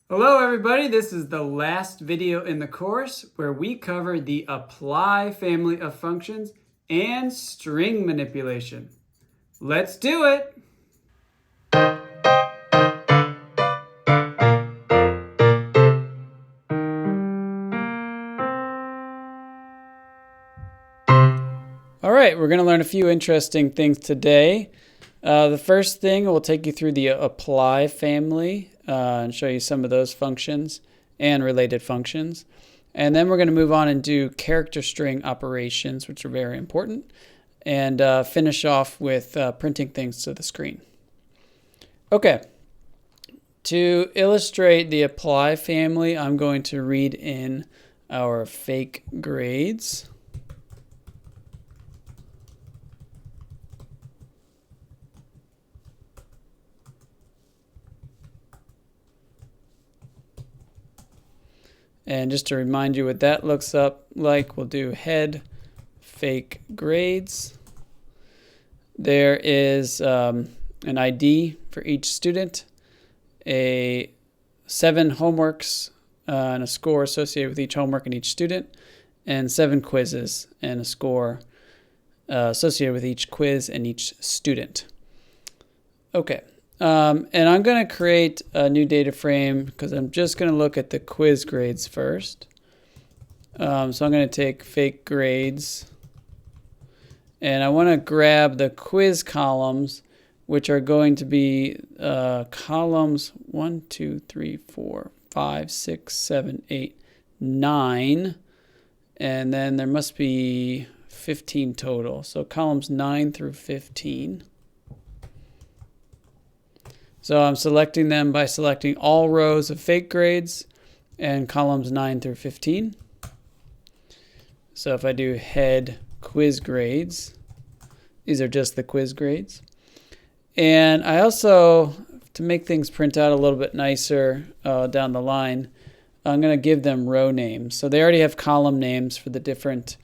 Hello everybody, this is the last video in the course where we cover the apply family of functions and string manipulation. Let's do it! All right, we're going to learn a few interesting things today. The first thing, we'll take you through the apply family and show you some of those functions and related functions. And then we're going to move on and do character string operations, which are very important, and finish off with printing things to the screen. Okay, to illustrate the apply family, I'm going to read in our fake grades. And just to remind you what that looks like, we'll do head fake grades. There is an ID for each student, 7 homeworks and a score associated with each homework and each student, and 7 quizzes and a score associated with each quiz and each student. Okay. And I'm going to create a new data frame because I'm just going to look at the quiz grades first. So I'm going to take fake grades, and I want to grab the quiz columns, which are going to be columns 1, 2, 3, 4, 5, 6, 7, 8, 9, and then there must be 15 total. So columns 9 through 15. So I'm selecting them by selecting all rows of fake grades and columns 9 through 15. So if I do head quiz grades, these are just the quiz grades. And I also, to make things print out a little bit nicer down the line, I'm going to give them row names. So they already have column names for the different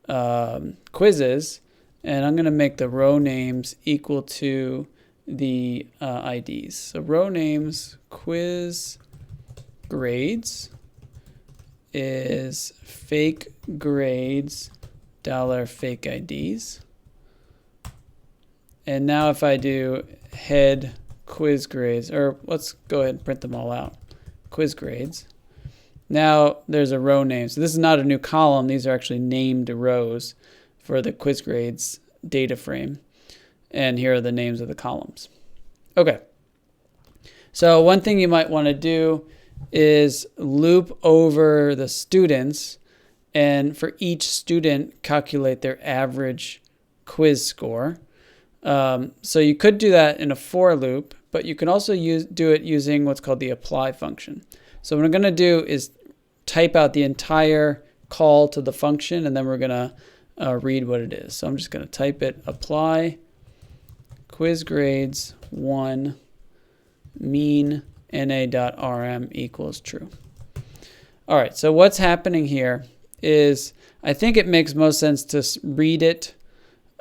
quizzes, and I'm going to make the row names equal to the IDs. So row names quiz grades is fake grades $fake IDs. And now if I do head quiz grades, or let's go ahead and print them all out. Quiz grades. Now there's a row name. So this is not a new column. These are actually named rows for the quiz grades data frame. And here are the names of the columns. Okay. So one thing you might want to do is loop over the students, and for each student, calculate their average quiz score. So you could do that in a for loop, but you can also do it using what's called the apply function. So what I'm going to do is type out the entire call to the function, and then we're going to read what it is. So I'm just going to type it apply quiz grades 1 mean na.rm equals true. All right, so what's happening here is I think it makes most sense to read it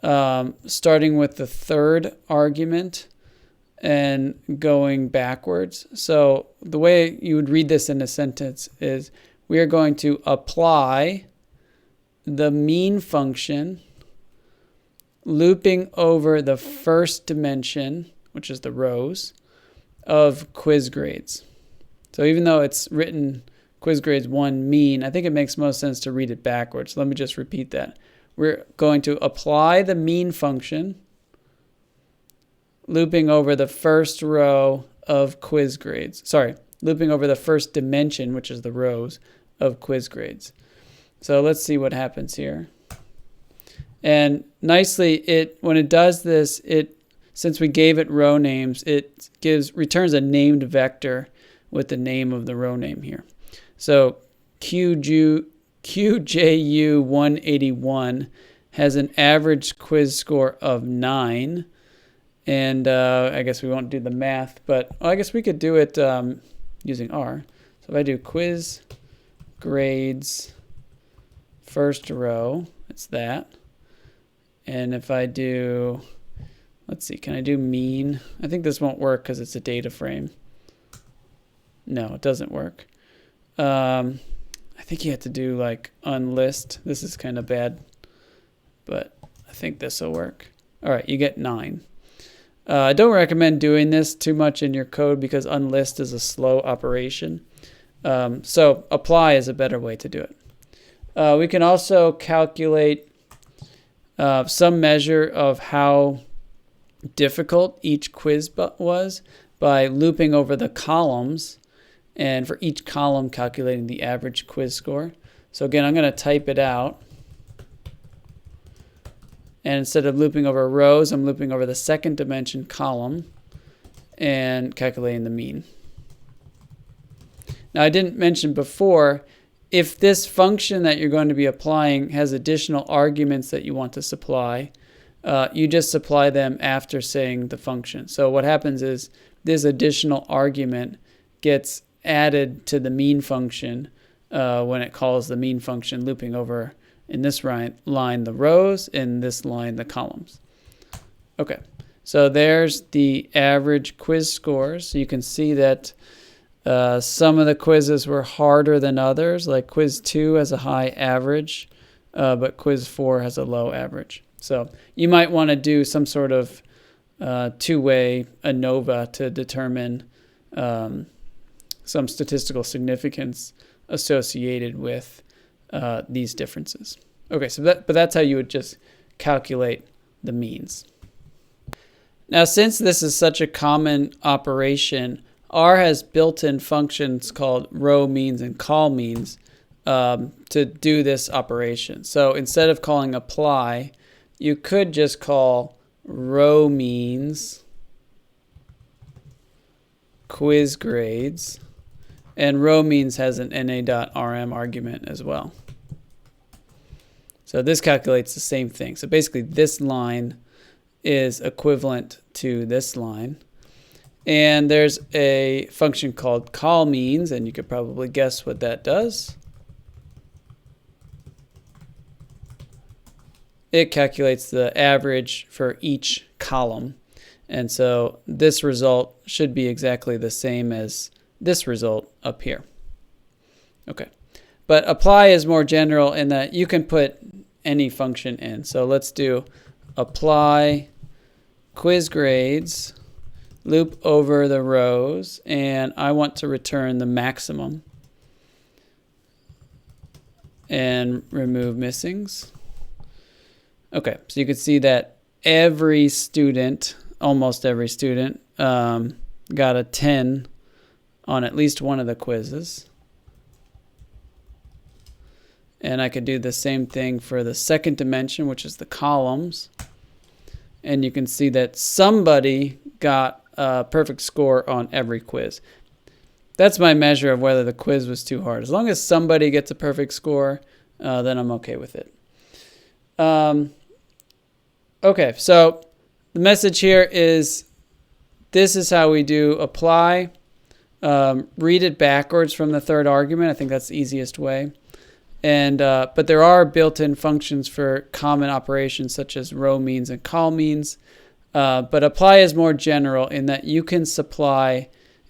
starting with the third argument and going backwards. So the way you would read this in a sentence is we are going to apply the mean function looping over the first dimension, which is the rows, of quiz grades. So even though it's written quiz grades 1 mean, I think it makes most sense to read it backwards. So let me just repeat that. We're going to apply the mean function looping over the first row of quiz grades. Sorry, looping over the first dimension, which is the rows of quiz grades. So let's see what happens here. And nicely, when it does this, since we gave it row names, it returns a named vector with the name of the row name here. So QJU181 has an average quiz score of 9. And I guess we won't do the math, but I guess we could do it using R. So if I do quiz grades first row, it's that. And if I do, let's see, can I do mean? I think this won't work because it's a data frame. No, it doesn't work. I think you have to do like unlist. This is kind of bad, but I think this will work. All right, you get 9. I don't recommend doing this too much in your code because unlist is a slow operation. So apply is a better way to do it. We can also calculate some measure of how difficult each quiz was by looping over the columns, and for each column calculating the average quiz score. So again, I'm going to type it out. And instead of looping over rows, I'm looping over the second dimension column and calculating the mean. Now, I didn't mention before, if this function that you're going to be applying has additional arguments that you want to supply, you just supply them after saying the function. So what happens is this additional argument gets added to the mean function when it calls the mean function, looping over in this line the rows, in this line the columns. Okay, so there's the average quiz scores. So you can see that some of the quizzes were harder than others, like quiz 2 has a high average, but quiz 4 has a low average. So you might want to do some sort of two-way ANOVA to determine some statistical significance associated with these differences. Okay, so but that's how you would just calculate the means. Now, since this is such a common operation, R has built-in functions called row means and call means to do this operation. So instead of calling apply, you could just call row means quiz grades, and row means has an na.rm argument as well. So this calculates the same thing. So basically this line is equivalent to this line. And there's a function called call means, and you could probably guess what that does. It calculates the average for each column. And so this result should be exactly the same as this result up here. Okay. But apply is more general in that you can put any function in. So let's do apply quiz grades, loop over the rows, and I want to return the maximum and remove missings. Okay, so you can see that every student, almost every student, got a 10 on at least one of the quizzes. And I could do the same thing for the second dimension, which is the columns. And you can see that somebody got a perfect score on every quiz. That's my measure of whether the quiz was too hard. As long as somebody gets a perfect score, then I'm okay with it. Okay, so the message here is this is how we do apply. Read it backwards from the third argument. I think that's the easiest way. And but there are built-in functions for common operations such as row means and call means. But apply is more general in that you can supply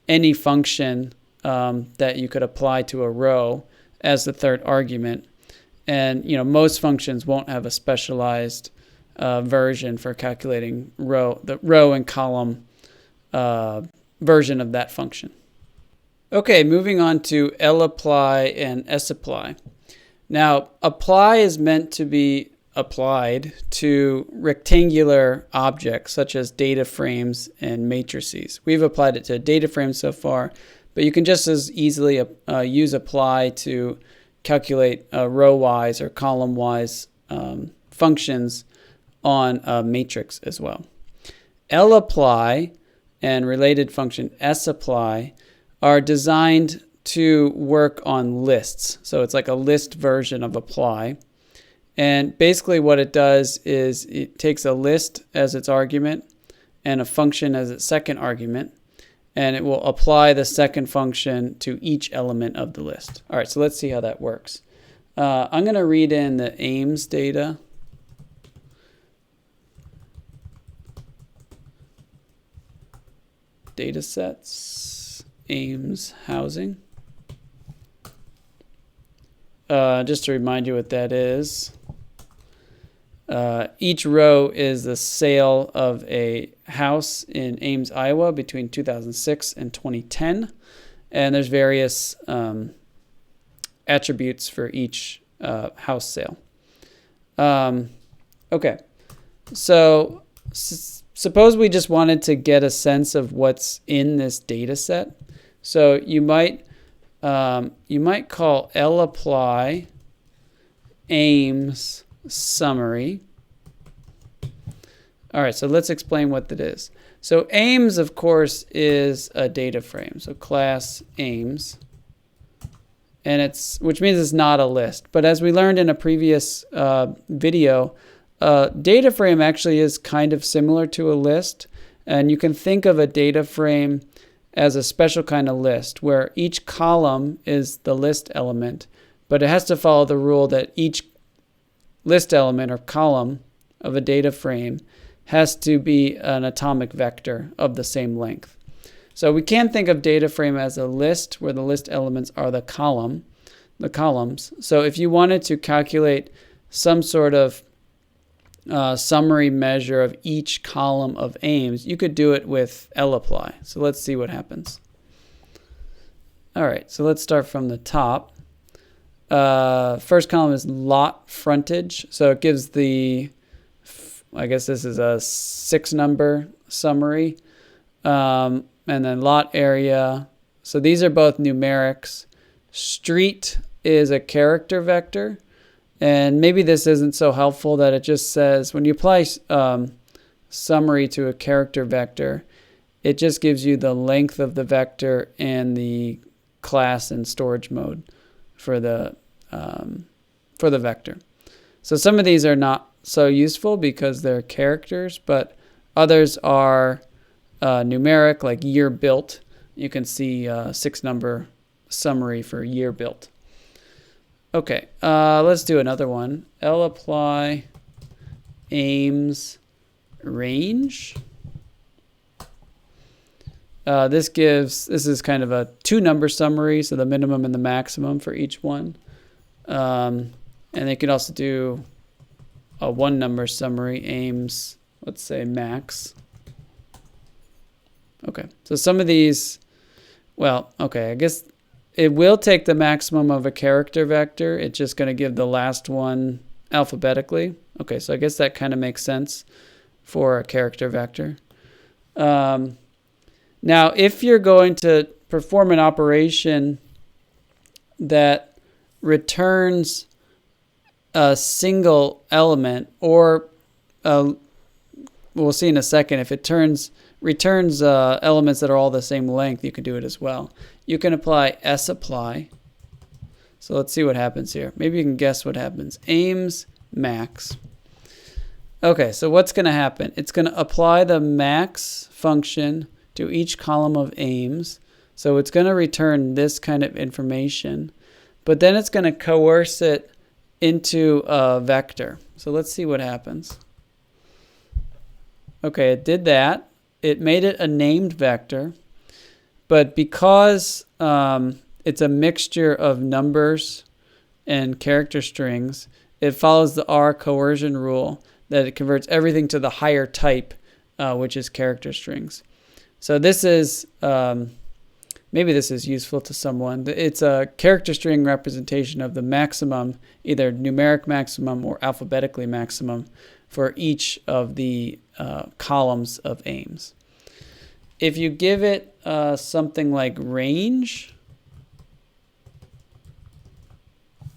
any function that you could apply to a row as the third argument. And most functions won't have a specialized version for calculating the row and column version of that function. Okay, moving on to lapply and sapply. Now, apply is meant to be applied to rectangular objects such as data frames and matrices. We've applied it to data frames so far, but you can just as easily use apply to calculate row-wise or column-wise functions on a matrix as well. lapply and related function sapply are designed to work on lists. So it's like a list version of apply. And basically what it does is it takes a list as its argument and a function as its second argument, and it will apply the second function to each element of the list. All right, so let's see how that works. I'm going to read in the Ames data. Data sets. Ames housing. Just to remind you what that is. Each row is the sale of a house in Ames, Iowa between 2006 and 2010. And there's various attributes for each house sale. Okay, so suppose we just wanted to get a sense of what's in this data set. So you might call lapply Ames summary. All right, so let's explain what that is. So Ames, of course, is a data frame. So class Ames, and which means it's not a list. But as we learned in a previous video, data frame actually is kind of similar to a list, and you can think of a data frame as a special kind of list where each column is the list element, but it has to follow the rule that each list element or column of a data frame has to be an atomic vector of the same length. So we can think of data frame as a list where the list elements are the columns. So if you wanted to calculate some sort of summary measure of each column of Ames, you could do it with lapply. So let's see what happens. All right, so let's start from the top. First column is lot frontage. So it gives I guess this is a 6-number summary. And then lot area. So these are both numerics. Street is a character vector. And maybe this isn't so helpful that it just says, when you apply summary to a character vector, it just gives you the length of the vector and the class and storage mode for the vector. So some of these are not so useful because they're characters, but others are numeric, like year built. You can see 6-number summary for year built. Okay, let's do another one. Lapply Ames range. This is kind of a 2-number summary, so the minimum and the maximum for each one. And they could also do a 1-number summary, Ames, let's say max. Okay, so some of these, well, okay, I guess it will take the maximum of a character vector. It's just going to give the last one alphabetically. Okay, so I guess that kind of makes sense for a character vector. Now, if you're going to perform an operation that returns a single element, or we'll see in a second, if it returns elements that are all the same length, you can do it as well. You can apply sapply. So let's see what happens here. Maybe you can guess what happens. Ames max. Okay, so what's going to happen? It's going to apply the max function to each column of Ames. So it's going to return this kind of information, but then it's going to coerce it into a vector. So let's see what happens. Okay, it did that. It made it a named vector, but because it's a mixture of numbers and character strings, it follows the R coercion rule that it converts everything to the higher type, which is character strings. So this is, maybe this is useful to someone. It's a character string representation of the maximum, either numeric maximum or alphabetically maximum, for each of the columns of Ames. If you give it something like range,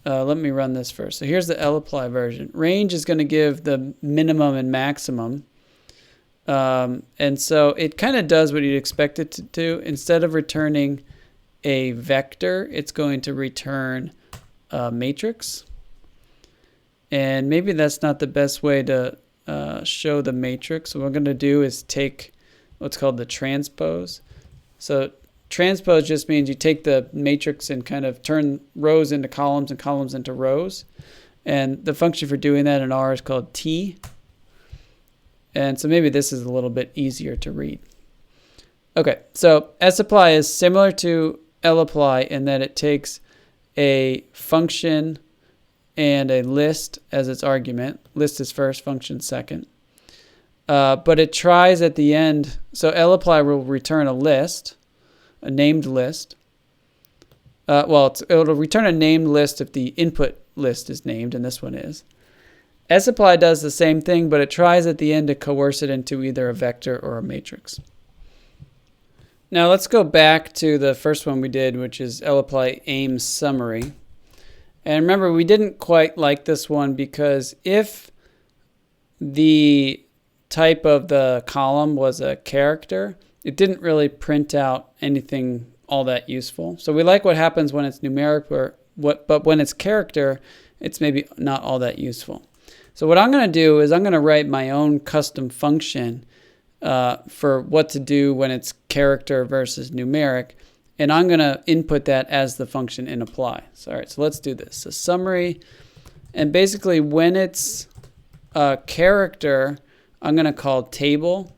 let me run this first. So here's the lapply version. Range is going to give the minimum and maximum. And so it kind of does what you'd expect it to do. Instead of returning a vector, it's going to return a matrix. And maybe that's not the best way to show the matrix. So what we're going to do is take what's called the transpose. So transpose just means you take the matrix and kind of turn rows into columns and columns into rows. And the function for doing that in R is called T. And so maybe this is a little bit easier to read. Okay, so sapply is similar to lapply in that it takes a function and a list as its argument. List is first, function second. But it tries at the end, so lapply will return a list, a named list. It'll return a named list if the input list is named, and this one is. sapply does the same thing, but it tries at the end to coerce it into either a vector or a matrix. Now let's go back to the first one we did, which is lapply Ames summary. And remember, we didn't quite like this one because if the type of the column was a character, it didn't really print out anything all that useful. So we like what happens when it's numeric, but when it's character, it's maybe not all that useful. So what I'm going to do is I'm going to write my own custom function for what to do when it's character versus numeric, and I'm going to input that as the function in apply. So, all right, so let's do this. So summary, and basically when it's character, I'm going to call table,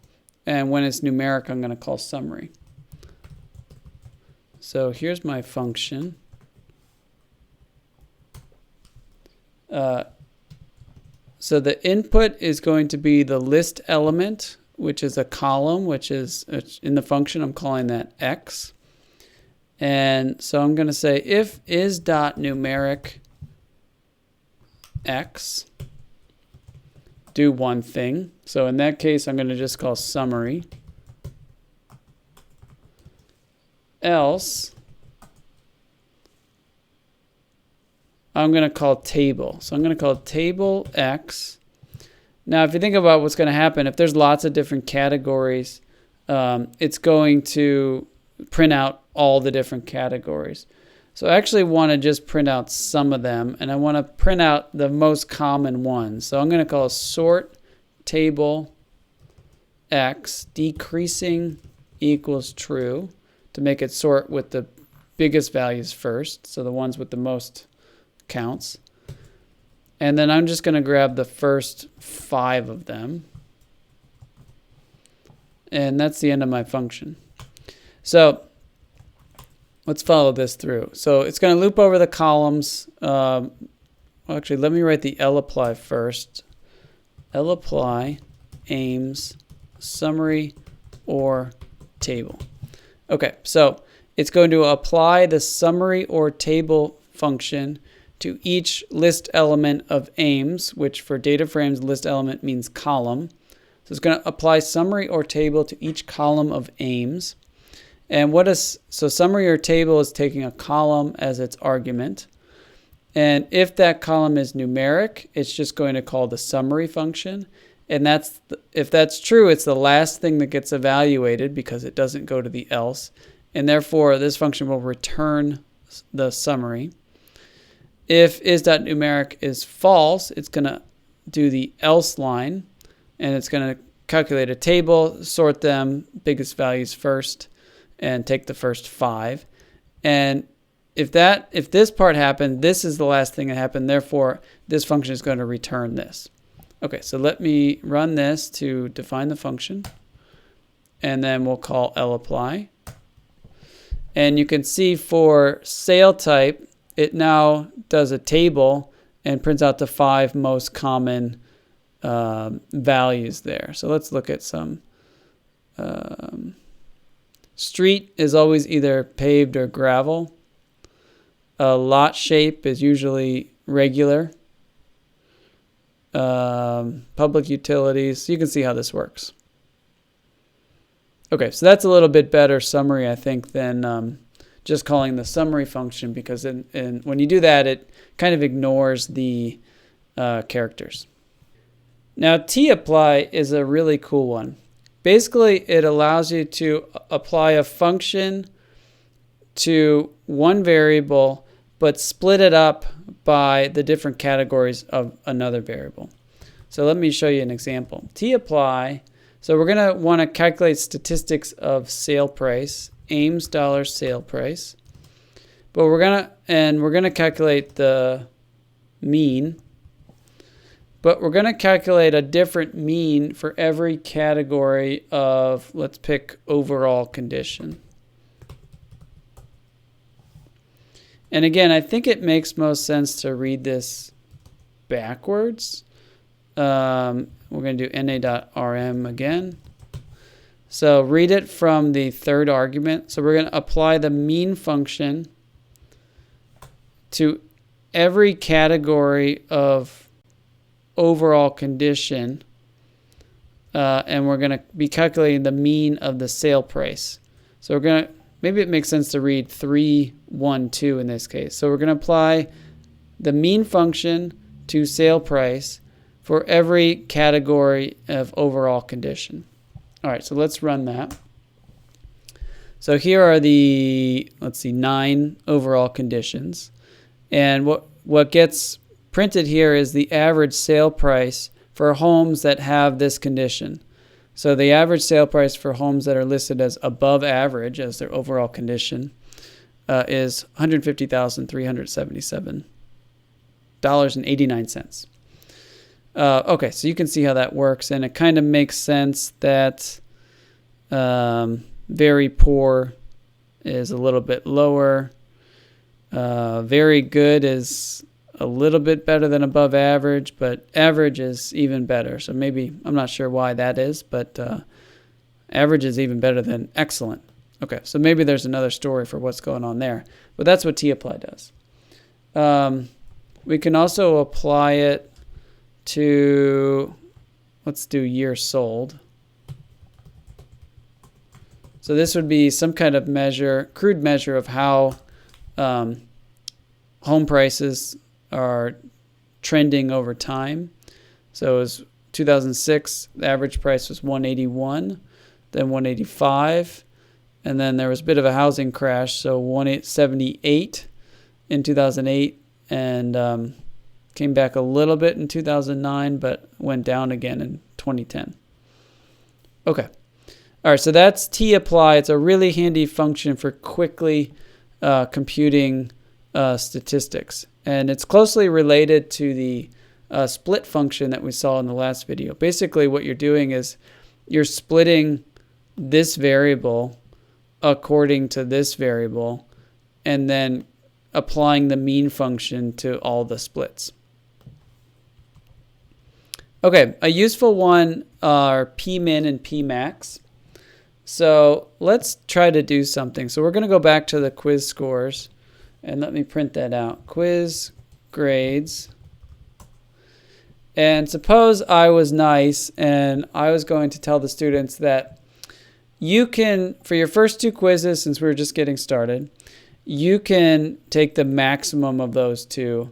and when it's numeric, I'm going to call summary. So here's my function. So the input is going to be the list element, which is a column, which is in the function, I'm calling that x. And so I'm going to say if is.numeric x, do one thing. So in that case, I'm going to just call summary. Else, I'm going to call table. So I'm going to call table x. Now, if you think about what's going to happen, if there's lots of different categories, it's going to print out all the different categories. So I actually want to just print out some of them, and I want to print out the most common ones. So I'm going to call sort table x decreasing equals true to make it sort with the biggest values first, so the ones with the most counts. And then I'm just going to grab the first 5 of them. And that's the end of my function. So let's follow this through. So it's going to loop over the columns. Actually, let me write the lapply first. Lapply Ames summary or table. Okay, so it's going to apply the summary or table function to each list element of Ames, which for data frames, list element means column. So it's going to apply summary or table to each column of Ames. And so summary or table is taking a column as its argument. And if that column is numeric, it's just going to call the summary function. And if that's true, it's the last thing that gets evaluated because it doesn't go to the else. And therefore, this function will return the summary. If is.numeric is false, it's going to do the else line, and it's going to calculate a table, sort them, biggest values first, and take the first 5. And if this part happened, this is the last thing that happened. Therefore, this function is going to return this. Okay, so let me run this to define the function, and then we'll call lapply. And you can see for sale type, it now does a table and prints out the 5 most common values there. So let's look at some. Street is always either paved or gravel. Lot shape is usually regular. Public utilities. So you can see how this works. Okay, so that's a little bit better summary, I think, than just calling the summary function, because when you do that, it kind of ignores the characters. Now, tapply is a really cool one. Basically, it allows you to apply a function to one variable, but split it up by the different categories of another variable. So let me show you an example. Tapply, so we're going to want to calculate statistics of sale price, Ames sale price. But we're going to calculate the mean. but we're going to calculate a different mean for every category of, let's pick overall condition. And again, I think it makes most sense to read this backwards. We're going to do na.rm again. So read it from the third argument. So we're going to apply the mean function to every category of overall condition, and we're going to be calculating the mean of the sale price. So we're going to, maybe it makes sense to read 3, 1, 2 in this case. So we're going to apply the mean function to sale price for every category of overall condition. All right, so let's run that. So here are the, let's see, 9 overall conditions. And what gets printed here is the average sale price for homes that have this condition. So the average sale price for homes that are listed as above average as their overall condition is $150,377.89. Okay, so you can see how that works, and it kind of makes sense that very poor is a little bit lower. Very good is a little bit better than above average, but average is even better. So maybe, I'm not sure why that is, but average is even better than excellent. Okay, so maybe there's another story for what's going on there. But that's what tapply does. We can also apply it to, let's do year sold. So this would be some kind of measure, crude measure of how home prices are trending over time. So it was 2006, the average price was 181, then 185, and then there was a bit of a housing crash, so 178 in 2008, and came back a little bit in 2009, but went down again in 2010. Okay. All right, so that's tapply. It's a really handy function for quickly computing statistics. And it's closely related to the split function that we saw in the last video. Basically, what you're doing is you're splitting this variable according to this variable and then applying the mean function to all the splits. Okay, a useful one are pmin and pmax. So let's try to do something. So we're going to go back to the quiz scores and let me print that out. Quiz grades. And suppose I was nice and I was going to tell the students that you can, for your first 2 quizzes, since we're just getting started, you can take the maximum of those 2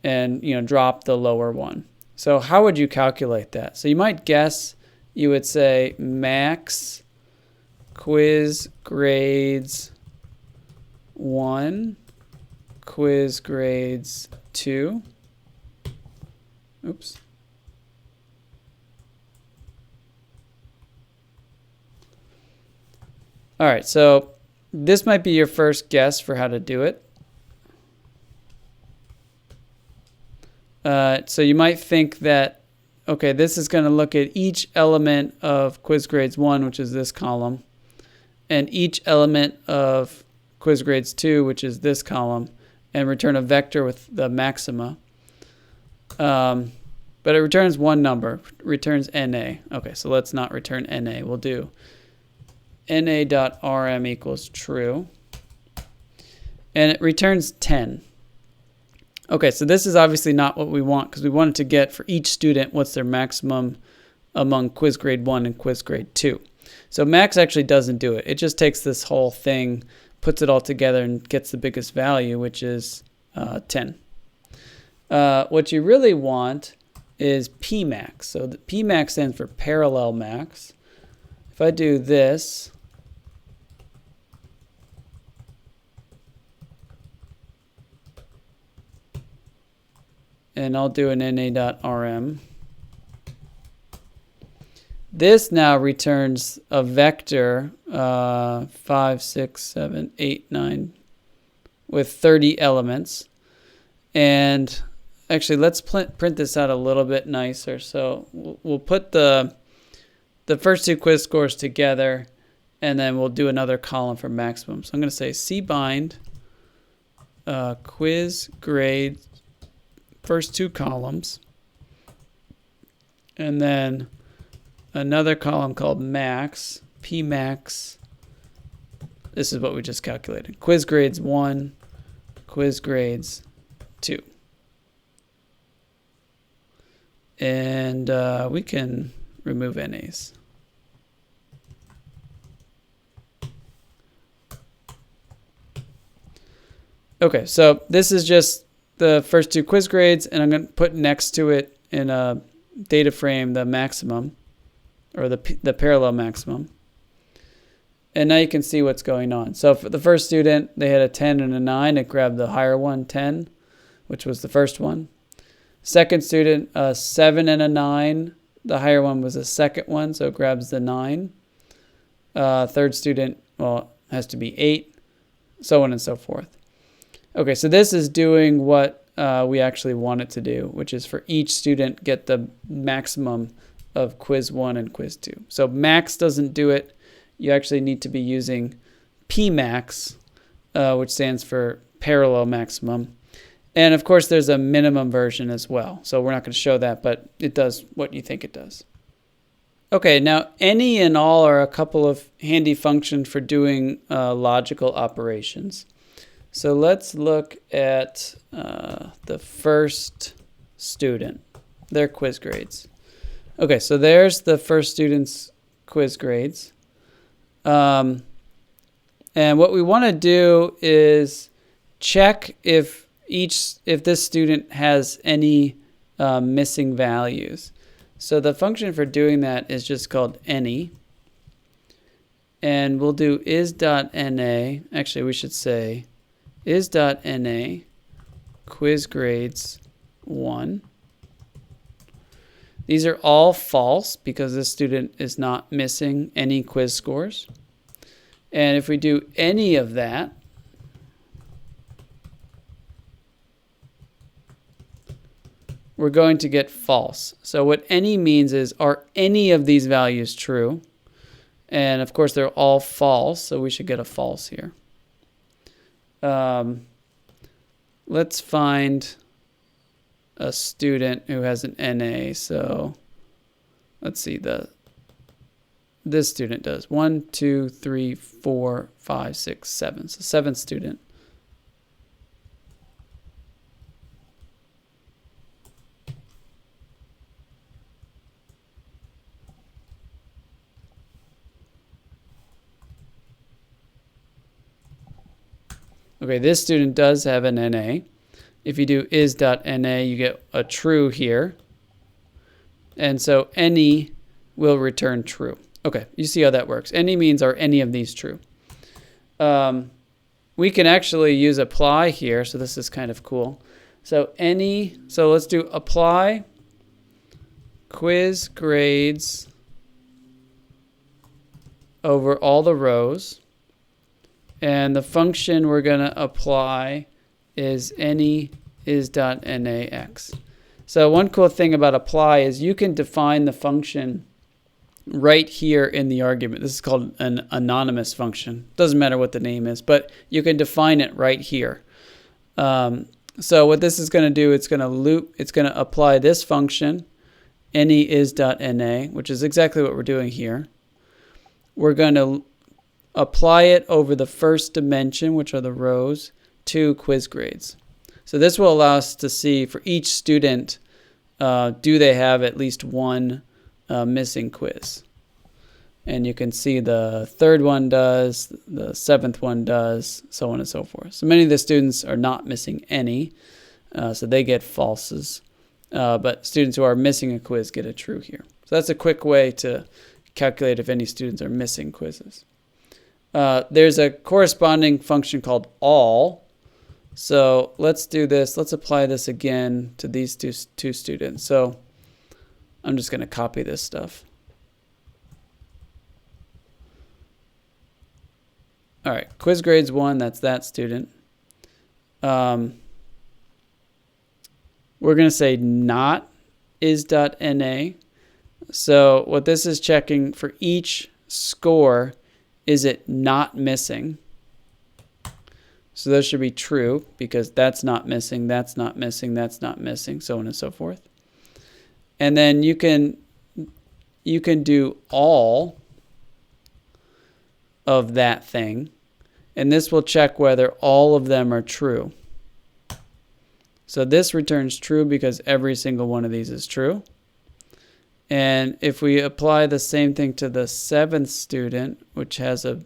and drop the lower one. So how would you calculate that? So you might guess, you would say max quiz grades 1, quiz grades 2. Oops. All right, so this might be your first guess for how to do it. So you might think that, okay, this is going to look at each element of quiz grades 1, which is this column, and each element of quiz grades 2, which is this column, and return a vector with the maxima. But it returns one number, returns NA. Okay, so let's not return NA. We'll do na.rm equals true. And it returns 10. Okay, so this is obviously not what we want because we wanted to get for each student what's their maximum among quiz grade 1 and quiz grade 2. So max actually doesn't do it. It just takes this whole thing, puts it all together, and gets the biggest value, which is 10. What you really want is pmax. So the pmax stands for parallel max. If I do this, and I'll do an na.rm. This now returns a vector 5, 6, 7, 8, 9 with 30 elements. And actually, let's print this out a little bit nicer. So we'll put the first two quiz scores together, and then we'll do another column for maximum. So I'm going to say cbind quiz grade first two columns, and then another column called max, pmax. This is what we just calculated. Quiz grades 1, quiz grades 2. And we can remove NAs. Okay, so this is just the first two quiz grades, and I'm going to put next to it in a data frame the maximum, or the parallel maximum. And now you can see what's going on. So for the first student, they had a 10 and a 9. It grabbed the higher one, 10, which was the first one. Second student, a 7 and a 9. The higher one was the second one, so it grabs the 9. Third student, well, has to be 8, so on and so forth. Okay, so this is doing what we actually want it to do, which is for each student get the maximum of quiz 1 and quiz 2. So max doesn't do it. You actually need to be using pmax, which stands for parallel maximum. And of course, there's a minimum version as well. So we're not going to show that, but it does what you think it does. Okay, now any and all are a couple of handy functions for doing logical operations. So let's look at the first student, their quiz grades. Okay, so there's the first student's quiz grades. And what we want to do is check if this student has any missing values. So the function for doing that is just called any. And we'll do is.na. Actually, we should say is.na quiz grades 1. These are all false because this student is not missing any quiz scores. And if we do any of that, we're going to get false. So what any means is, are any of these values true? And of course, they're all false, so we should get a false here. Let's find a student who has an NA. So let's see, this student does 1, 2, 3, 4, 5, 6, 7. So seventh student. Okay, this student does have an NA. If you do is.na, you get a true here. And so any will return true. Okay, you see how that works. Any means are any of these true. We can actually use apply here, so this is kind of cool. So let's do apply quiz grades over all the rows. And the function we're going to apply is any is.nax. So one cool thing about apply is you can define the function right here in the argument. This is called an anonymous function. Doesn't matter what the name is, but you can define it right here. So what this is going to do, it's going to apply this function, any is.na, which is exactly what we're doing here. We're going to apply it over the first dimension, which are the rows, to quiz grades. So this will allow us to see for each student, do they have at least one missing quiz. And you can see the third one does, the seventh one does, so on and so forth. So many of the students are not missing any, so they get falses. But students who are missing a quiz get a true here. So that's a quick way to calculate if any students are missing quizzes. There's a corresponding function called all. So let's do this. Let's apply this again to these two students. So I'm just going to copy this stuff. All right, quiz grades 1, that's that student. We're we're going to say not is.na. So what this is checking for each score, is it not missing? So those should be true because that's not missing, that's not missing, that's not missing, so on and so forth. And then you can do all of that thing, and this will check whether all of them are true. So this returns true because every single one of these is true. And if we apply the same thing to the 7th student, which has a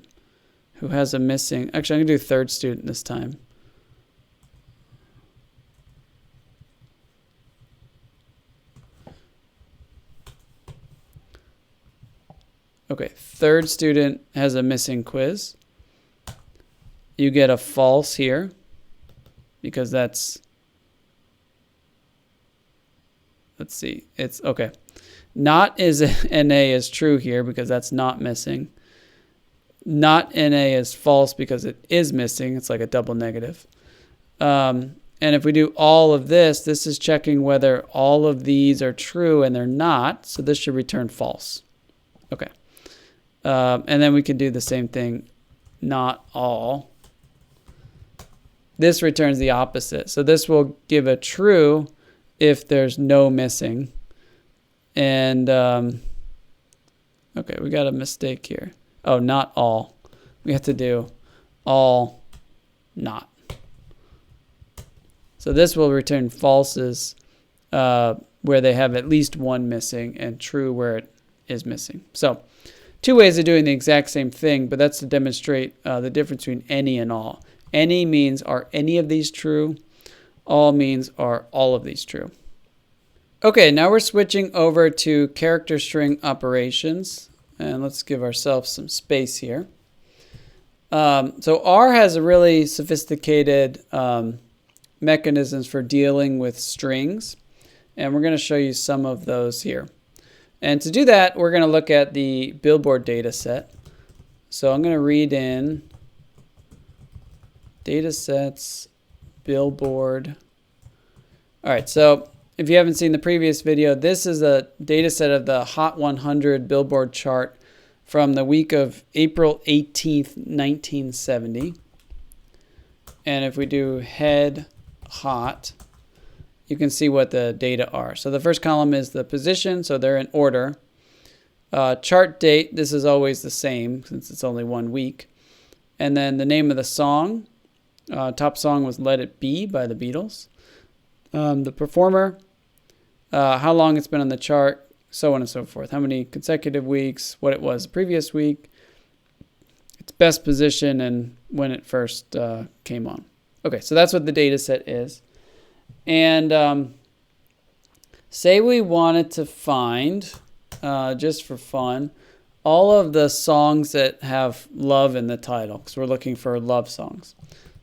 missing, actually I'm going to do 3rd student this time. Okay, 3rd student has a missing quiz. You get a false here because that's, let's see, it's okay. Not is NA is true here because that's not missing. Not NA is false because it is missing. It's like a double negative. And if we do all of this, this is checking whether all of these are true, and they're not. So this should return false. Okay. And then we can do the same thing, not all. This returns the opposite. So this will give a true if there's no missing. And, okay, we got a mistake here. Oh, not all. We have to do all not. So this will return falses where they have at least one missing, and true where it is missing. So 2 ways of doing the exact same thing, but that's to demonstrate the difference between any and all. Any means are any of these true. All means are all of these true. Okay, now we're switching over to character string operations. And let's give ourselves some space here. So R has a really sophisticated mechanisms for dealing with strings. And we're going to show you some of those here. And to do that, we're going to look at the Billboard data set. So I'm going to read in datasets, Billboard. All right, so if you haven't seen the previous video, this is a data set of the Hot 100 Billboard chart from the week of April 18th, 1970. And if we do head hot, you can see what the data are. So the first column is the position, so they're in order. Chart date, this is always the same since it's only 1 week. And then the name of the song. Top song was Let It Be by the Beatles. The performer, how long it's been on the chart, so on and so forth. How many consecutive weeks, what it was the previous week, its best position, and when it first came on. Okay, so that's what the data set is. And say we wanted to find, just for fun, all of the songs that have love in the title, because we're looking for love songs.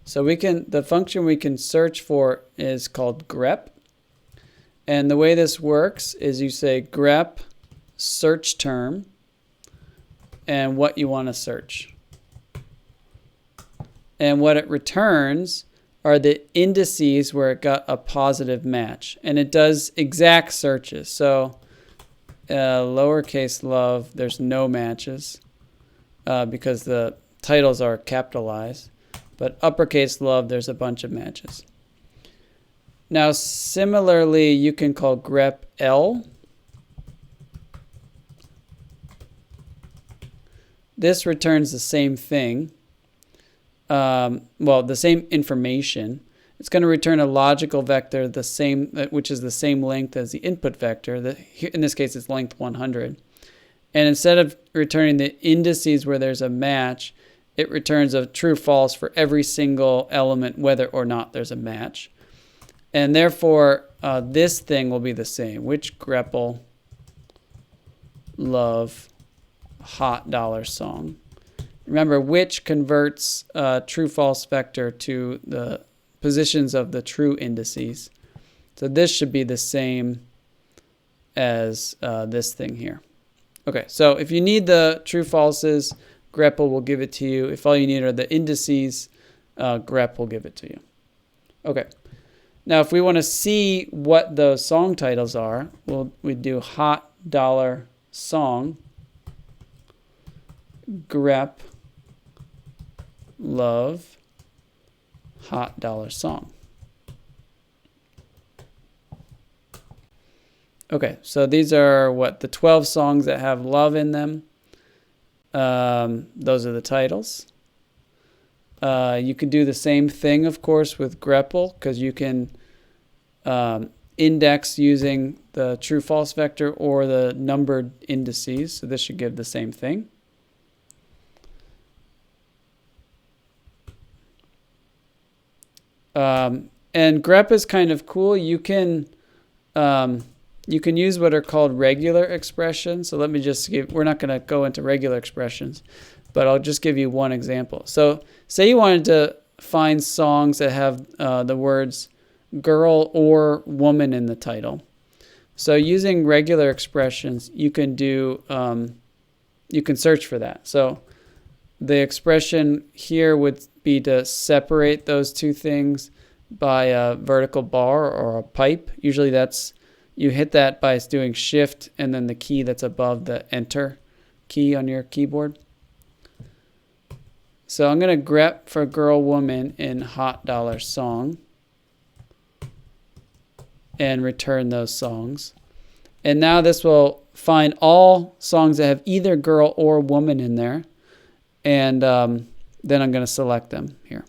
So we can, the function we can search for is called grep. And the way this works is you say grep search term and what you want to search. And what it returns are the indices where it got a positive match. And it does exact searches. So lowercase love, there's no matches because the titles are capitalized. But uppercase love, there's a bunch of matches. Now, similarly, you can call grep L. This returns the same thing. Well, the same information. It's going to return a logical vector, the same, which is the same length as the input vector. In this case, it's length 100. And instead of returning the indices where there's a match, it returns a true false for every single element, whether or not there's a match. And therefore, this thing will be the same. Which grepl love hot dollar song? Remember, which converts true false vector to the positions of the true indices. So this should be the same as this thing here. Okay, so if you need the true falses, grep will give it to you. If all you need are the indices, grep will give it to you. Okay. Now, if we want to see what those song titles are, we'd do hot dollar song, grep, love, hot dollar song. Okay, so these are the 12 songs that have love in them. Those are the titles. You can do the same thing, of course, with grepl, because you can index using the true-false vector or the numbered indices. So this should give the same thing. And grep is kind of cool. You can use what are called regular expressions. So let me just we're not going to go into regular expressions, but I'll just give you one example. So say you wanted to find songs that have the words girl or woman in the title. So using regular expressions, you can search for that. So the expression here would be to separate those two things by a vertical bar or a pipe. Usually you hit that by doing shift and then the key that's above the enter key on your keyboard. So I'm going to grep for girl woman in hot dollar song and return those songs. And now this will find all songs that have either girl or woman in there. And then I'm going to select them here.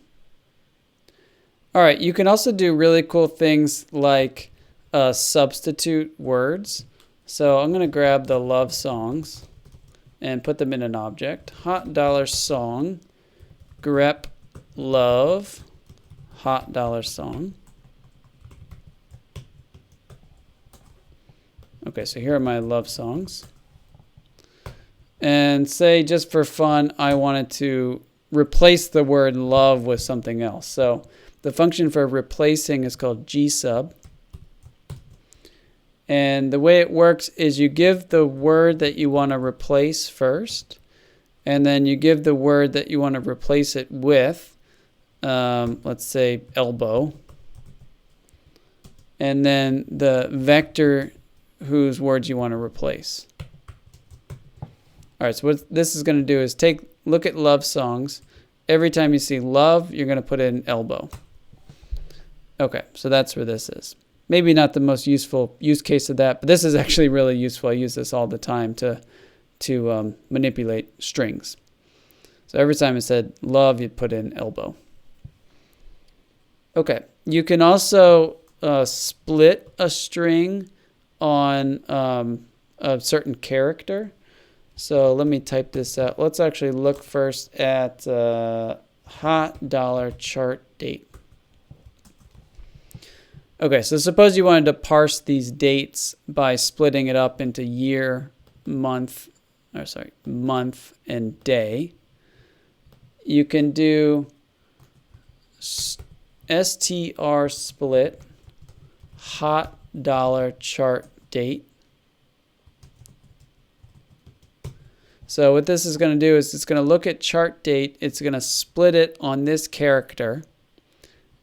All right, you can also do really cool things like substitute words. So I'm going to grab the love songs and put them in an object. Hot dollar song, grep love, hot dollar song. Okay, so here are my love songs. And say, just for fun, I wanted to replace the word love with something else. So the function for replacing is called gsub. And the way it works is you give the word that you want to replace first, and then you give the word that you want to replace it with, let's say elbow, and then the vector whose words you want to replace. All right, so what this is going to do is look at love songs. Every time you see love, you're going to put in elbow. Okay, so that's where this is. Maybe not the most useful use case of that, but this is actually really useful. I use this all the time to manipulate strings. So every time it said love, you'd put in elbow. Okay, you can also split a string on a certain character. So let me type this out. Let's actually look first at hot dollar chart date. Okay, so suppose you wanted to parse these dates by splitting it up into year, month and day. You can do strsplit hot dollar chart date. So what this is going to do is it's going to look at chart date. It's going to split it on this character.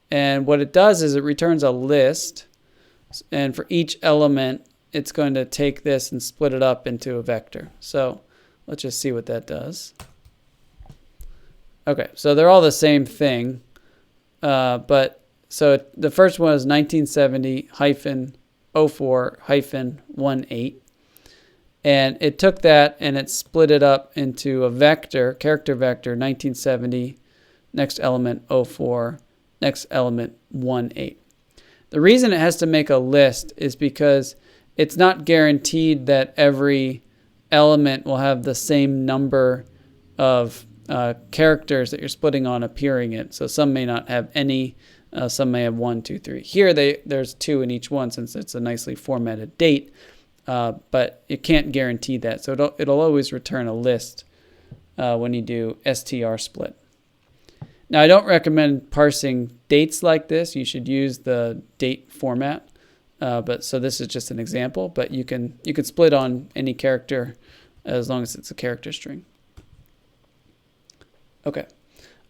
And what it does is it returns a list. And for each element, it's going to take this and split it up into a vector. So let's just see what that does. Okay, so they're all the same thing. But so the first one is 1970-04-18. And it took that and it split it up into a vector, character vector, 1970, next element 04, next element 18. The reason it has to make a list is because it's not guaranteed that every element will have the same number of characters that you're splitting on appearing in. So some may not have any, some may have 1, 2, 3. Here there's 2 in each one since it's a nicely formatted date. But it can't guarantee that. So it'll always return a list when you do strsplit. Now, I don't recommend parsing dates like this. You should use the date format. So this is just an example. But you can split on any character as long as it's a character string. Okay.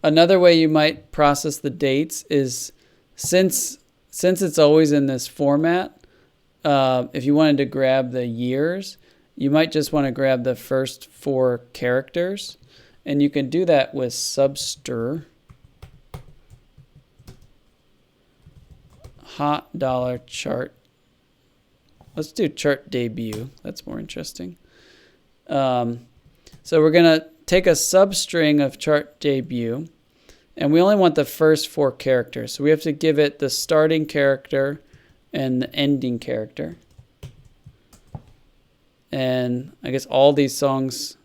Another way you might process the dates is since since it's always in this format, if you wanted to grab the years, you might just want to grab the first 4 characters. And you can do that with substr hot dollar chart. Let's do chart debut. That's more interesting. So we're going to take a substring of chart debut, and we only want the first 4 characters. So we have to give it the starting character and the ending character. And I guess all these songs,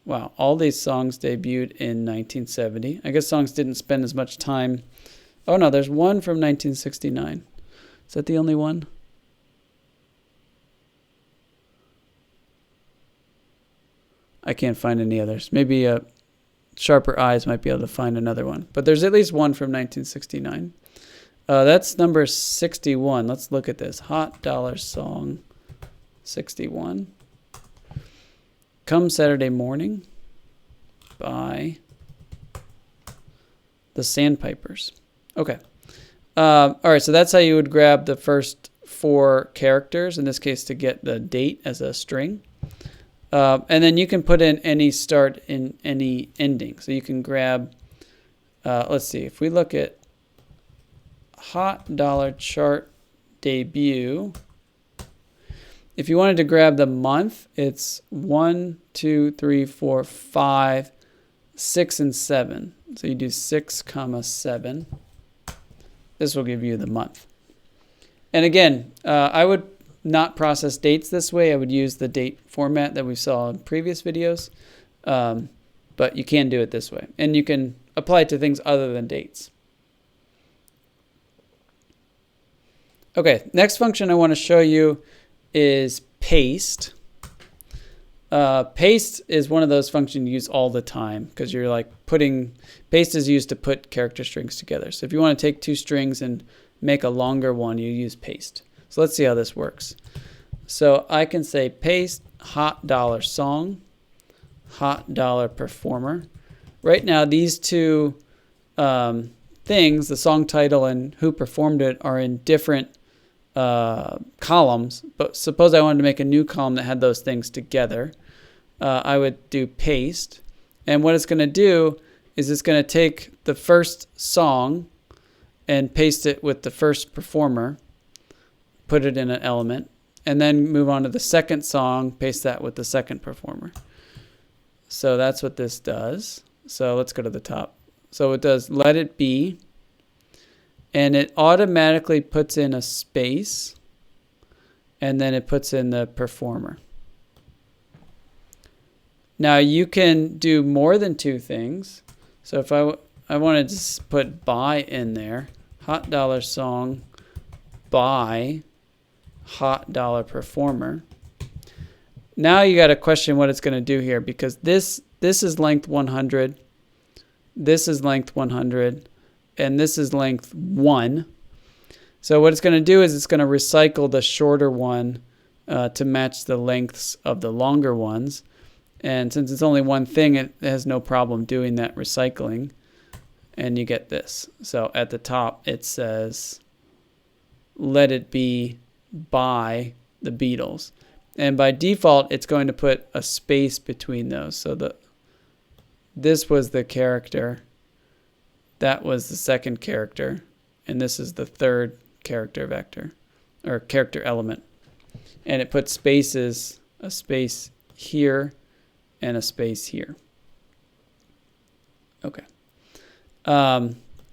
wow, all these songs debuted in 1970. I guess songs didn't spend as much time. Oh no, there's one from 1969. Is that the only one? I can't find any others. Maybe sharper eyes might be able to find another one. But there's at least one from 1969. That's number 61. Let's look at this. Hot dollar song 61. Come Saturday Morning by the Sandpipers. Okay. All right, so that's how you would grab the first 4 characters, in this case to get the date as a string. And then you can put in any start and any ending. So you can grab, let's see, if we look at hot dollar chart debut, if you wanted to grab the month, it's 1, 2, 3, 4, 5, 6, and 7. So you do 6, 7. This will give you the month. And again, I would not process dates this way. I would use the date format that we saw in previous videos. But you can do it this way. And you can apply it to things other than dates. Okay, next function I want to show you is paste. Paste is one of those functions you use all the time because you're like paste is used to put character strings together. So if you want to take 2 strings and make a longer one, you use paste. So let's see how this works. So I can say paste hot dollar song, hot dollar performer. Right now these 2 things, the song title and who performed it, are in different columns, but suppose I wanted to make a new column that had those things together. I would do paste, and what it's going to do is it's going to take the first song and paste it with the first performer, put it in an element, and then move on to the second song, paste that with the second performer. So that's what this does. So let's go to the top. So it does let it be, and it automatically puts in a space, and then it puts in the performer. Now you can do more than 2 things. So if I wanted to put by in there, hot dollar song by hot dollar performer. Now you got to question what it's going to do here, because this is length 100, this is length 100, and this is length 1. So what it's going to do is it's going to recycle the shorter one to match the lengths of the longer ones. And since it's only one thing, it has no problem doing that recycling. And you get this. So at the top it says, let it be by the Beatles. And by default, it's going to put a space between those. So this was the character, that was the second character, and this is the third character vector, or character element. And it puts spaces, a space here and a space here. Okay.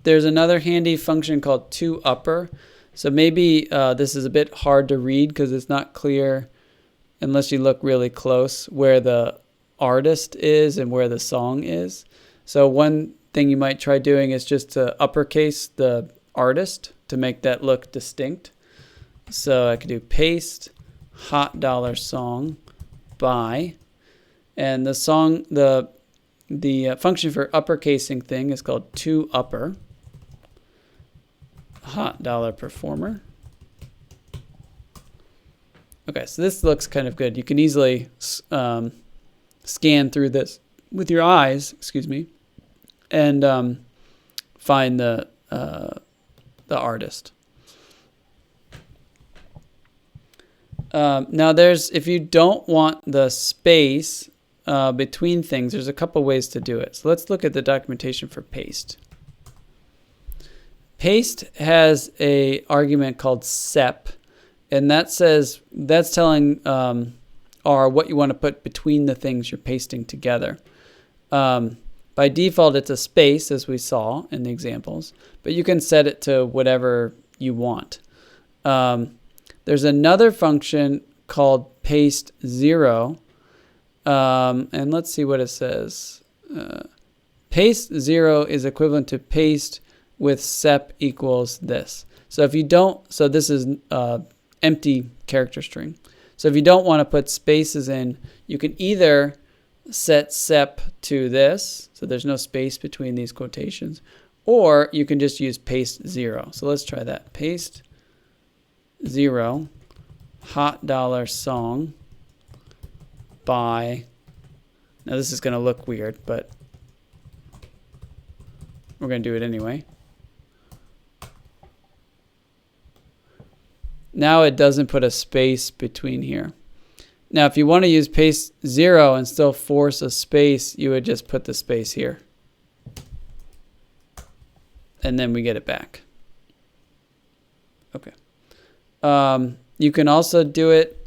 There's another handy function called toUpper. So maybe this is a bit hard to read because it's not clear unless you look really close where the artist is and where the song is. So one thing you might try doing is just to uppercase the artist to make that look distinct. So I could do paste hot dollar song by, and the song, the function for uppercasing thing is called toUpper hot dollar performer. Okay, so this looks kind of good. You can easily scan through this with your eyes, and find the artist. Now if you don't want the space between things, there's a couple ways to do it. So let's look at the documentation for paste. Paste has a argument called sep, and that's telling R what you want to put between the things you're pasting together. By default, it's a space, as we saw in the examples, but you can set it to whatever you want. There's another function called paste 0, and let's see what it says. Paste 0 is equivalent to paste with sep equals this. So if you don't, so this is empty character string. So if you don't want to put spaces in, you can either set sep to this, so there's no space between these quotations, or you can just use paste 0. So let's try that. Paste 0 $song by, now this is going to look weird, but we're going to do it anyway. Now it doesn't put a space between here. Now if you want to use paste 0 and still force a space, you would just put the space here. And then we get it back. Okay. You can also do it,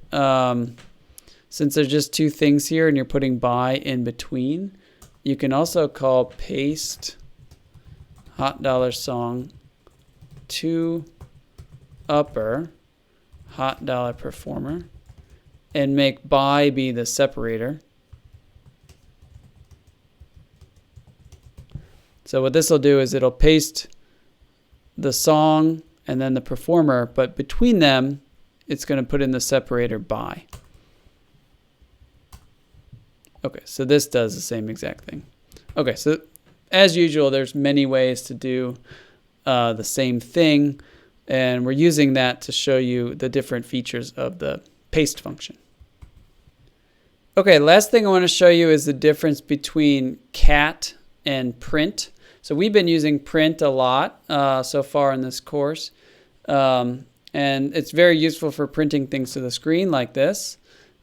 since there's just two things here and you're putting by in between, you can also call paste $song to upper $performer and make by be the separator. So what this will do is it'll paste the song and then the performer, but between them, it's going to put in the separator by. Okay, so this does the same exact thing. Okay, so as usual, there's many ways to do the same thing, and we're using that to show you the different features of the paste function. Okay, last thing I want to show you is the difference between cat and print. So we've been using print a lot so far in this course, and it's very useful for printing things to the screen like this.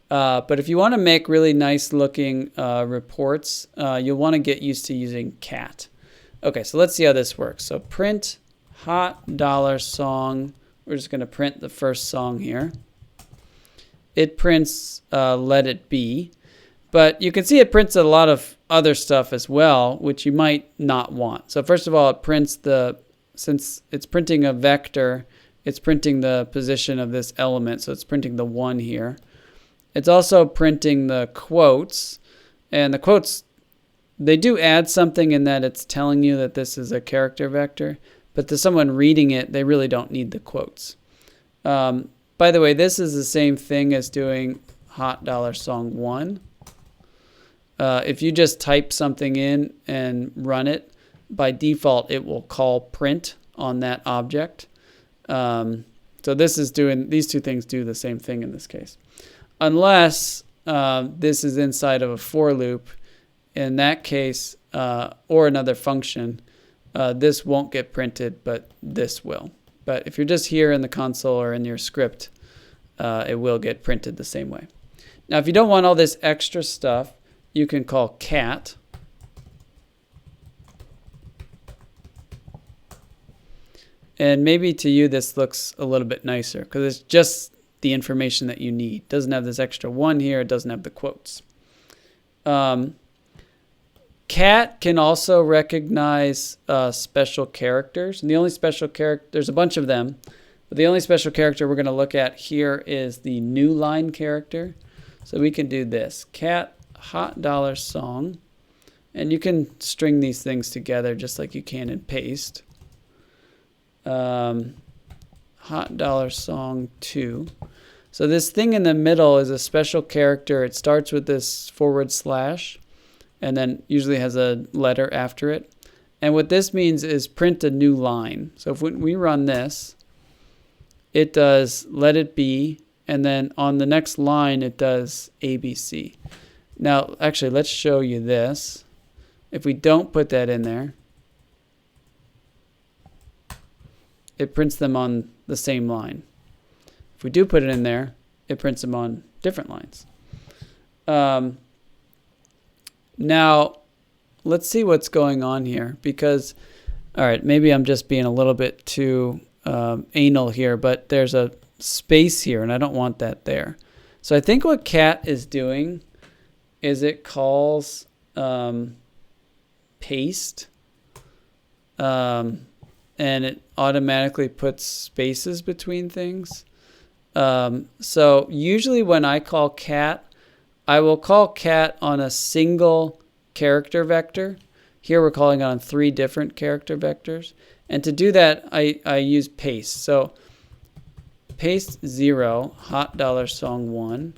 But if you want to make really nice looking reports, you'll want to get used to using cat. Okay, so let's see how this works. So print $song. We're just going to print the first song here. It prints let it be. But you can see it prints a lot of other stuff as well, which you might not want. So first of all, it prints since it's printing a vector, it's printing the position of this element. So it's printing the 1 here. It's also printing the quotes. And the quotes, they do add something in that it's telling you that this is a character vector. But to someone reading it, they really don't need the quotes. By the way, this is the same thing as doing $song 1. If you just type something in and run it, by default it will call print on that object. So these two things do the same thing in this case. Unless this is inside of a for loop. In that case, or another function, this won't get printed, but this will. But if you're just here in the console or in your script, it will get printed the same way. Now, if you don't want all this extra stuff, you can call cat. And maybe to you this looks a little bit nicer because it's just the information that you need. It doesn't have this extra 1 here. It doesn't have the quotes. Cat can also recognize special characters. And the only special character, there's a bunch of them, but the only special character we're going to look at here is the new line character. So we can do this. Cat $song. And you can string these things together just like you can in paste. $song 2. So this thing in the middle is a special character. It starts with this / and then usually has a letter after it. And what this means is print a new line. So if we run this, it does let it be, and then on the next line it does ABC. Now, actually, let's show you this. If we don't put that in there, it prints them on the same line. If we do put it in there, it prints them on different lines. Now, let's see what's going on here, because, all right, maybe I'm just being a little bit too anal here, but there's a space here, and I don't want that there. So I think what cat is doing is it calls paste, and it automatically puts spaces between things. So usually when I call cat, I will call cat on a single character vector. Here we're calling it on 3 different character vectors. And to do that, I use paste. So paste 0, hot $song1.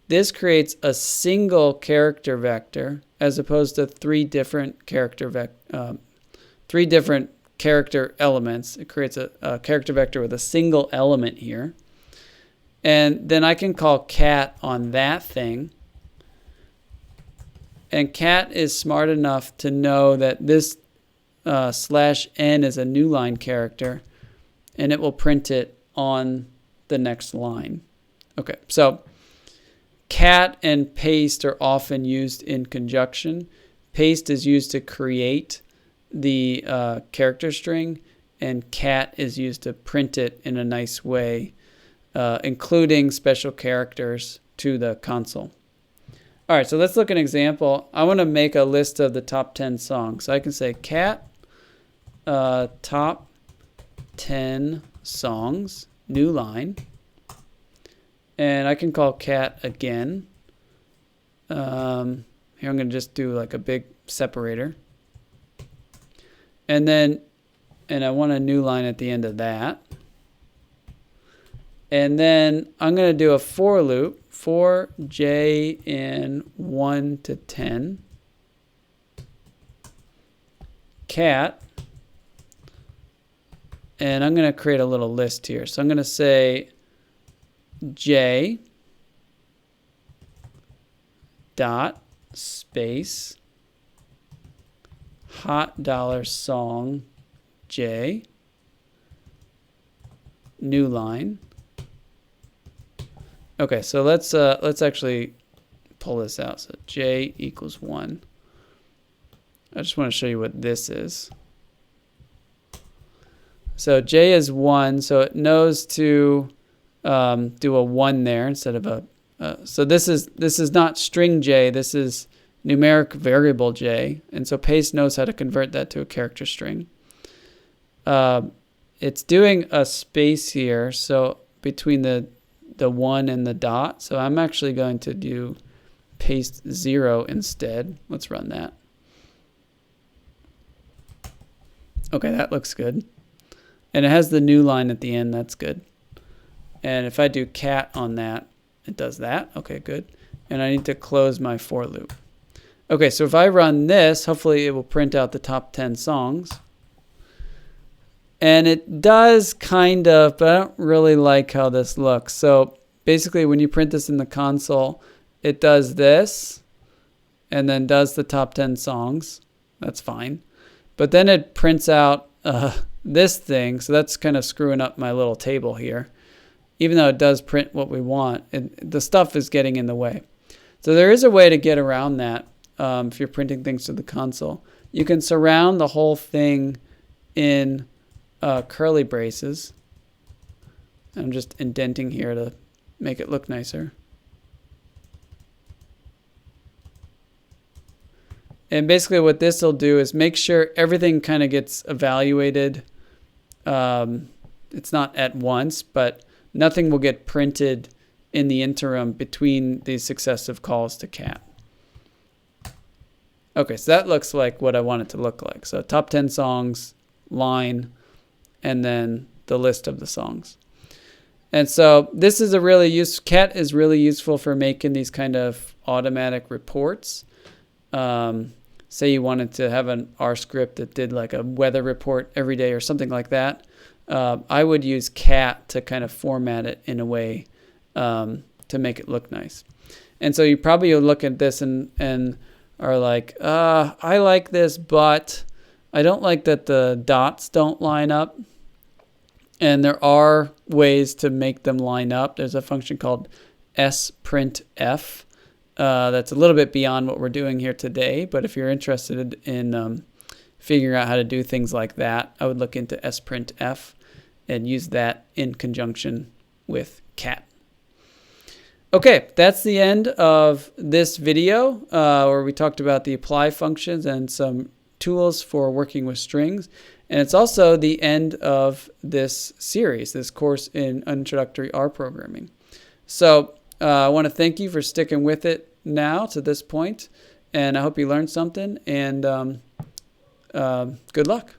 This creates a single character vector as opposed to 3 different character character elements. It creates a character vector with a single element here. And then I can call cat on that thing. And cat is smart enough to know that this /n is a new line character, and it will print it on the next line. Okay, so cat and paste are often used in conjunction. Paste is used to create the character string, and cat is used to print it in a nice way, including special characters to the console. All right, so let's look at an example. I want to make a list of the top 10 songs. So I can say cat top 10 songs, new line. And I can call cat again. Here I'm going to just do like a big separator. And I want a new line at the end of that. And then I'm going to do a for loop for j in 1 to 10. Cat. And I'm going to create a little list here. So I'm going to say j dot space hot $song j new line. Okay, so let's actually pull this out. So j equals 1. I just want to show you what this is. So j is 1, so it knows to do a 1 there instead of a. So this is not string j. This is numeric variable j, and so paste knows how to convert that to a character string. It's doing a space here, so between the 1 and the dot. So I'm actually going to do paste 0 instead. Let's run that. Okay, that looks good. And it has the new line at the end. That's good. And if I do cat on that, it does that. Okay, good. And I need to close my for loop. Okay, so if I run this, hopefully it will print out the top 10 songs. And it does kind of, but I don't really like how this looks. So basically when you print this in the console, it does this and then does the top 10 songs. That's fine. But then it prints out this thing. So that's kind of screwing up my little table here. Even though it does print what we want, the stuff is getting in the way. So there is a way to get around that if you're printing things to the console. You can surround the whole thing in curly braces. I'm just indenting here to make it look nicer. And basically what this will do is make sure everything kind of gets evaluated. It's not at once, but nothing will get printed in the interim between these successive calls to cat. Okay, so that looks like what I want it to look like. So top 10 songs, line, and then the list of the songs. And so this is a really cat is really useful for making these kind of automatic reports. Say you wanted to have an R script that did like a weather report every day or something like that. I would use cat to kind of format it in a way to make it look nice. And so you probably will look at this and are like, I like this, but I don't like that the dots don't line up. And there are ways to make them line up. There's a function called sprintf that's a little bit beyond what we're doing here today. But if you're interested in figuring out how to do things like that, I would look into sprintf and use that in conjunction with cat. Okay, that's the end of this video where we talked about the apply functions and some tools for working with strings. And it's also the end of this series, this course in Introductory R Programming. So I want to thank you for sticking with it now to this point, and I hope you learned something, and good luck.